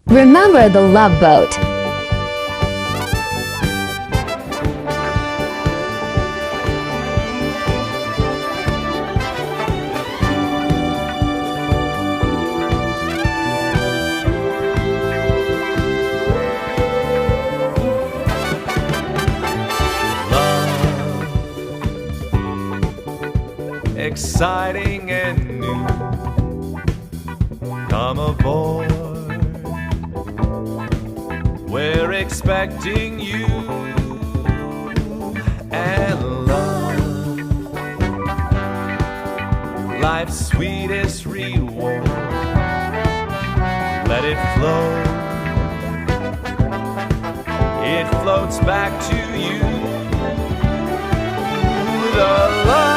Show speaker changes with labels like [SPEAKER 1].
[SPEAKER 1] Remember the Love Boat.
[SPEAKER 2] Exciting and new. Come aboard. We're expecting you and love. Life's sweetest reward. Let it flow. It floats back to you. The love